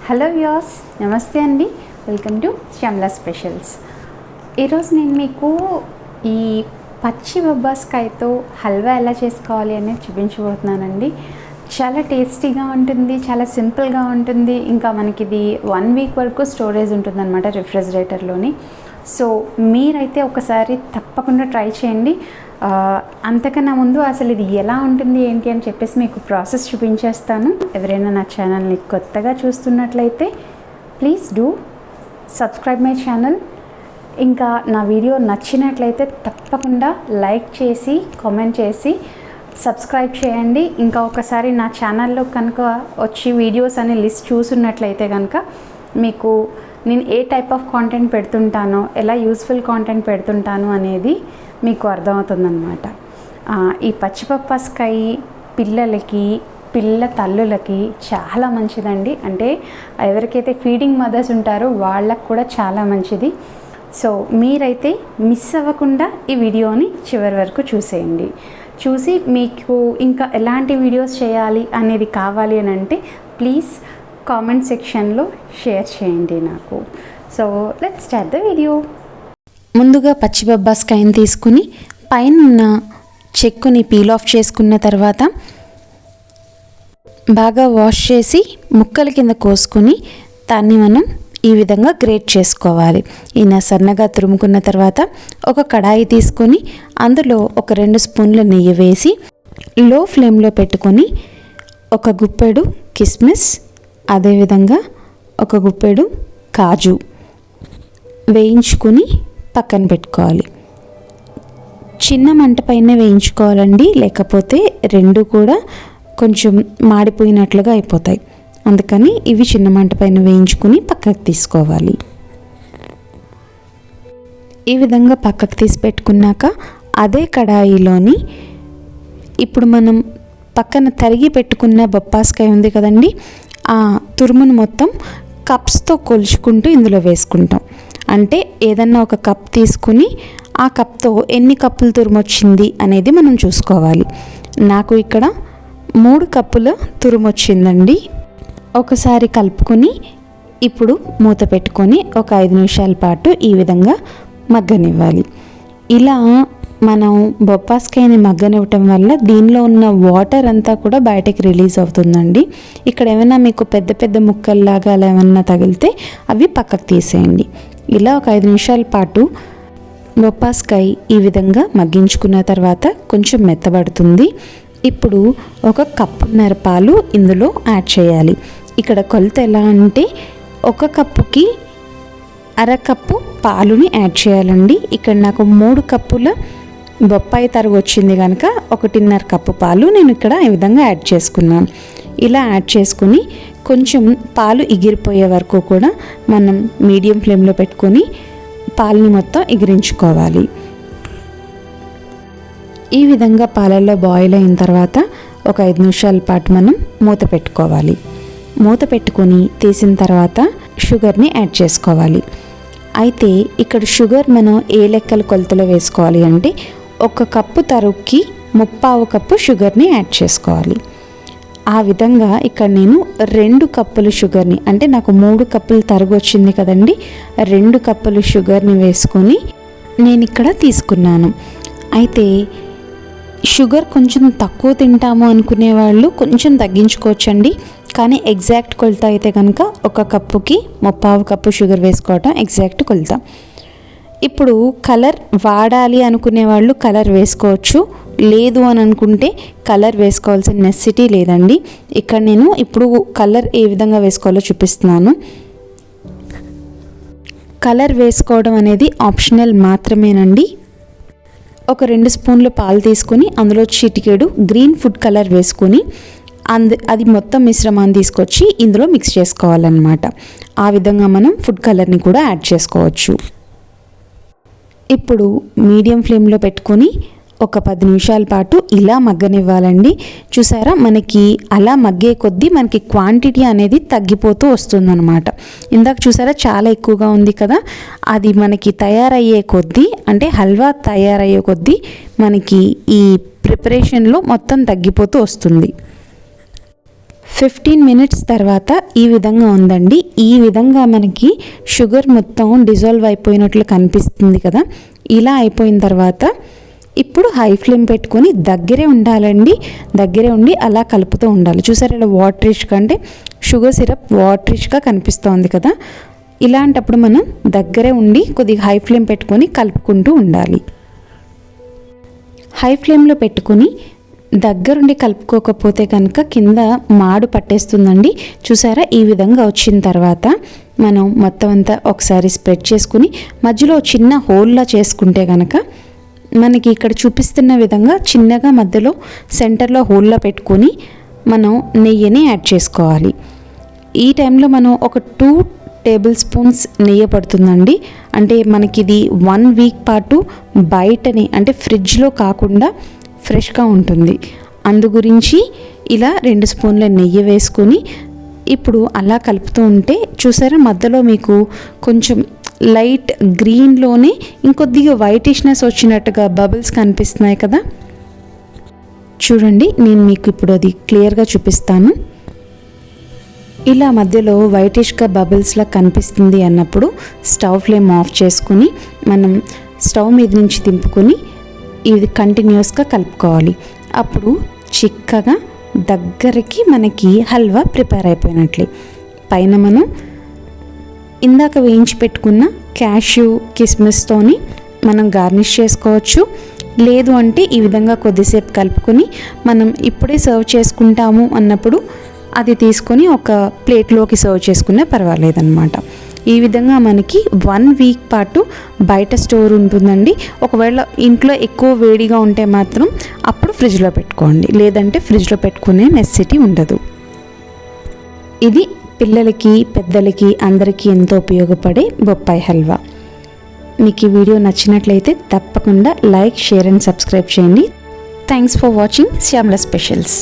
Hello viewers, నమస్తే అండి. Welcome to Shyamala specials. ఈరోజు నేను మీకు ఈ పచ్చి బొబ్బాస్కాయతో హల్వా ఎలా చేసుకోవాలి అనేది చూపించబోతున్నానండి. చాలా టేస్టీగా ఉంటుంది, చాలా సింపుల్గా ఉంటుంది. ఇంకా మనకి ఇది 1 వీక్ వరకు స్టోరేజ్ ఉంటుందన్నమాట రిఫ్రిజిరేటర్లోని. సో మీరైతే ఒకసారి తప్పకుండా ట్రై చేయండి. అంతకన్నా ముందు అసలు ఇది ఎలా ఉంటుంది ఏంటి అని చెప్పేసి మీకు ప్రాసెస్ చూపించేస్తాను. ఎవరైనా నా ఛానల్ని కొత్తగా చూస్తున్నట్లయితే please do subscribe my channel. ఇంకా నా వీడియో నచ్చినట్లయితే తప్పకుండా లైక్ చేసి కామెంట్ చేసి సబ్స్క్రైబ్ చేయండి. ఇంకా ఒకసారి నా ఛానల్లో కనుక వచ్చి వీడియోస్ అనే లిస్ట్ చూసున్నట్లయితే కనుక మీకు నేను ఏ టైప్ ఆఫ్ కాంటెంట్ పెడుతుంటానో, ఎలా యూస్ఫుల్ కాంటెంట్ పెడుతుంటాను అనేది మీకు అర్థమవుతుందన్నమాట. ఈ పచ్చిపప్పాస్కాయ పిల్ల తల్లులకి చాలా మంచిదండి. అంటే ఎవరికైతే ఫీడింగ్ మదర్స్ ఉంటారో వాళ్ళకు కూడా చాలా మంచిది. సో మీరైతే మిస్ అవ్వకుండా ఈ వీడియోని చివరి వరకు చూసేయండి. చూసి మీకు ఇంకా ఎలాంటి వీడియోస్ చేయాలి అనేది కావాలి అని అంటే ప్లీజ్ కామెంట్ సెక్షన్లో షేర్ చేయండి నాకు. So let's start the video. ముందుగా పచ్చి బొబ్బాస్కాయని తీసుకుని పైన ఉన్న చెక్కుని పీల్ ఆఫ్ చేసుకున్న తర్వాత బాగా వాష్ చేసి ముక్కల కింద కోసుకొని దాన్ని మనం ఈ విధంగా గ్రేట్ చేసుకోవాలి. ఈయన సన్నగా తురుముకున్న తర్వాత ఒక కడాయి తీసుకొని అందులో ఒక 2 స్పూన్ల నెయ్యి వేసి లో ఫ్లేమ్లో పెట్టుకొని ఒక గుప్పెడు కిస్మిస్, అదేవిధంగా ఒక గుప్పెడు కాజు వేయించుకుని పక్కన పెట్టుకోవాలి. చిన్న మంట పైన వేయించుకోవాలండి, లేకపోతే రెండు కూడా కొంచెం మాడిపోయినట్లుగా అయిపోతాయి. అందుకని ఇవి చిన్న మంట పైన వేయించుకుని పక్కకు తీసుకోవాలి. ఈ విధంగా పక్కకు తీసి పెట్టుకున్నాక అదే కడాయిలోని ఇప్పుడు మనం పక్కన తరిగి పెట్టుకున్న బొప్పాస్కాయ ఉంది కదండి, ఆ తురుమును మొత్తం కప్స్తో కొలుచుకుంటూ ఇందులో వేసుకుంటాం. అంటే ఏదన్నా ఒక కప్ తీసుకుని ఆ కప్తో ఎన్ని కప్పులు తురుము వచ్చింది అనేది మనం చూసుకోవాలి. నాకు ఇక్కడ 3 కప్పుల తురుము వచ్చిందండి. ఒకసారి కలుపుకొని ఇప్పుడు మూత పెట్టుకొని ఒక 5 నిమిషాల పాటు ఈ విధంగా మగ్గనివ్వాలి. ఇలా మనం బొప్పాస్కాయని మగ్గనివ్వటం వల్ల దీనిలో ఉన్న వాటర్ అంతా కూడా బయటకి రిలీజ్ అవుతుందండి. ఇక్కడ ఏమైనా మీకు పెద్ద పెద్ద ముక్కల్లాగా అలా ఏమన్నా తగిలితే అవి పక్కకు తీసేయండి. ఇలా ఒక 5 నిమిషాల పాటు బొప్పాస్కాయ ఈ విధంగా మగ్గించుకున్న తర్వాత కొంచెం మెత్తబడుతుంది. ఇప్పుడు 1 కప్పున్నర పాలు ఇందులో యాడ్ చేయాలి. ఇక్కడ కొలత ఎలా అంటే 1 కప్పుకి అరకప్పు పాలుని యాడ్ చేయాలండి. ఇక్కడ నాకు 3 కప్పుల బొప్పాయి తరుగు వచ్చింది కనుక 1.5 కప్పు పాలు నేను ఇక్కడ ఈ విధంగా యాడ్ చేసుకున్నాను. ఇలా యాడ్ చేసుకుని కొంచెం పాలు ఎగిరిపోయే వరకు కూడా మనం మీడియం ఫ్లేమ్లో పెట్టుకొని పాలని మొత్తం ఎగిరించుకోవాలి. ఈ విధంగా పాలల్లో బాయిల్ అయిన తర్వాత ఒక 5 నిమిషాల పాటు మనం మూత పెట్టుకోవాలి. మూత పెట్టుకొని తీసిన తర్వాత షుగర్ని యాడ్ చేసుకోవాలి. అయితే ఇక్కడ షుగర్ మనం ఏ లెక్కల కొలతలో వేసుకోవాలి అంటే 1 కప్పు తరుగుకి 3/4 కప్పు షుగర్ని యాడ్ చేసుకోవాలి. ఆ విధంగా ఇక్కడ నేను 2 కప్పుల షుగర్ని, అంటే నాకు 3 కప్పులు తరుగు వచ్చింది కదండి, 2 కప్పులు షుగర్ని వేసుకొని నేను ఇక్కడ తీసుకున్నాను. అయితే షుగర్ కొంచెం తక్కువ తింటాము అనుకునే వాళ్ళు కొంచెం తగ్గించుకోవచ్చండి. కానీ ఎగ్జాక్ట్ కొలత అయితే కనుక 1 కప్పుకి 3/4 కప్పు షుగర్ వేసుకోవటం ఎగ్జాక్ట్ కొలత. ఇప్పుడు కలర్ వాడాలి అనుకునే వాళ్ళు కలర్ వేసుకోవచ్చు, లేదు అని అనుకుంటే కలర్ వేసుకోవాల్సిన నెసెసిటీ లేదండి. ఇక్కడ నేను ఇప్పుడు కలర్ ఏ విధంగా వేసుకోవాలో చూపిస్తున్నాను. కలర్ వేసుకోవడం అనేది ఆప్షనల్ మాత్రమేనండి. ఒక 2 స్పూన్లు పాలు తీసుకొని అందులో చిటికెడు గ్రీన్ ఫుడ్ కలర్ వేసుకొని అది మొత్తం మిశ్రమాన్ని తీసుకొచ్చి ఇందులో మిక్స్ చేసుకోవాలన్నమాట. ఆ విధంగా మనం ఫుడ్ కలర్ని కూడా యాడ్ చేసుకోవచ్చు. ఇప్పుడు మీడియం ఫ్లేమ్లో పెట్టుకొని ఒక 10 నిమిషాల పాటు ఇలా మగ్గనివ్వాలండి. చూసారా, మనకి అలా మగ్గే కొద్దీ మనకి క్వాంటిటీ అనేది తగ్గిపోతూ వస్తుందన్నమాట. ఇందాక చూసారా చాలా ఎక్కువగా ఉంది కదా, అది మనకి తయారయ్యే కొద్దీ, అంటే హల్వా తయారయ్యే కొద్దీ మనకి ఈ ప్రిపరేషన్లో మొత్తం తగ్గిపోతూ వస్తుంది. 15 మినిట్స్ తర్వాత ఈ విధంగా ఉందండి. ఈ విధంగా మనకి షుగర్ మొత్తం డిజాల్వ్ అయిపోయినట్లు కనిపిస్తుంది కదా. ఇలా అయిపోయిన తర్వాత ఇప్పుడు హై ఫ్లేమ్ పెట్టుకొని దగ్గరే ఉండాలండి. దగ్గరే ఉండి అలా కలుపుతూ ఉండాలి. చూసారు ఇలా వాటరిష్గా, అంటే షుగర్ సిరప్ వాటరిష్గా కనిపిస్తోంది కదా. ఇలాంటప్పుడు మనం దగ్గరే ఉండి కొద్దిగా హై ఫ్లేమ్ పెట్టుకొని కలుపుకుంటూ ఉండాలి. హై ఫ్లేమ్లో పెట్టుకొని దగ్గరుండి కలుపుకోకపోతే కనుక కింద మాడు పట్టేస్తుందండి. చూసారా ఈ విధంగా వచ్చిన తర్వాత మనం మొత్తం అంతా ఒకసారి స్ప్రెడ్ చేసుకుని మధ్యలో చిన్న హోల్లా చేసుకుంటే కనుక మనకి ఇక్కడ చూపిస్తున్న విధంగా చిన్నగా మధ్యలో సెంటర్లో హోల్లా పెట్టుకొని మనం నెయ్యిని యాడ్ చేసుకోవాలి. ఈ టైంలో మనం ఒక 2 టేబుల్ స్పూన్స్ నెయ్యి పడుతుందండి. అంటే మనకి ఇది 1 వీక్ పాటు బయటని అంటే ఫ్రిడ్జ్లో కాకుండా ఫ్రెష్గా ఉంటుంది. అందు గురించి ఇలా 2 స్పూన్ల నెయ్యి వేసుకొని ఇప్పుడు అలా కలుపుతూ ఉంటే చూసారా మధ్యలో మీకు కొంచెం లైట్ గ్రీన్లోనే ఇంకొద్దిగా వైటిష్నెస్ వచ్చినట్టుగా బబుల్స్ కనిపిస్తున్నాయి కదా. చూడండి నేను మీకు ఇప్పుడు అది క్లియర్గా చూపిస్తాను. ఇలా మధ్యలో వైటిష్గా బబుల్స్లా కనిపిస్తుంది అన్నప్పుడు స్టవ్ ఫ్లేమ్ ఆఫ్ చేసుకుని మనం స్టవ్ మీద నుంచి దింపుకొని ఇది కంటిన్యూస్గా కలుపుకోవాలి. అప్పుడు చిక్కగా దగ్గరికి మనకి హల్వా ప్రిపేర్ అయిపోయినట్లే. పైన మనం ఇందాక వేయించి పెట్టుకున్న క్యాష్యూ కిస్మిస్తోని మనం గార్నిష్ చేసుకోవచ్చు. లేదు అంటే ఈ విధంగా కొద్దిసేపు కలుపుకొని మనం ఇప్పుడే సర్వ్ చేసుకుంటాము అన్నప్పుడు అది తీసుకొని ఒక ప్లేట్లోకి సర్వ్ చేసుకున్నా పర్వాలేదన్నమాట. ఈ విధంగా మనకి 1 వీక్ పాటు బయట స్టోర్ ఉంటుందండి. ఒకవేళ ఇంట్లో ఎక్కువ వేడిగా ఉంటే మాత్రం అప్పుడు ఫ్రిడ్జ్లో పెట్టుకోండి, లేదంటే ఫ్రిడ్జ్లో పెట్టుకునే నెసెసిటీ ఉండదు. ఇది పిల్లలకి పెద్దలకి అందరికీ ఎంతో ఉపయోగపడే బొప్పాయి హల్వా. మీకు ఈ వీడియో నచ్చినట్లయితే తప్పకుండా లైక్, షేర్ అండ్ సబ్స్క్రైబ్ చేయండి. Thanks for watching Shyamla specials.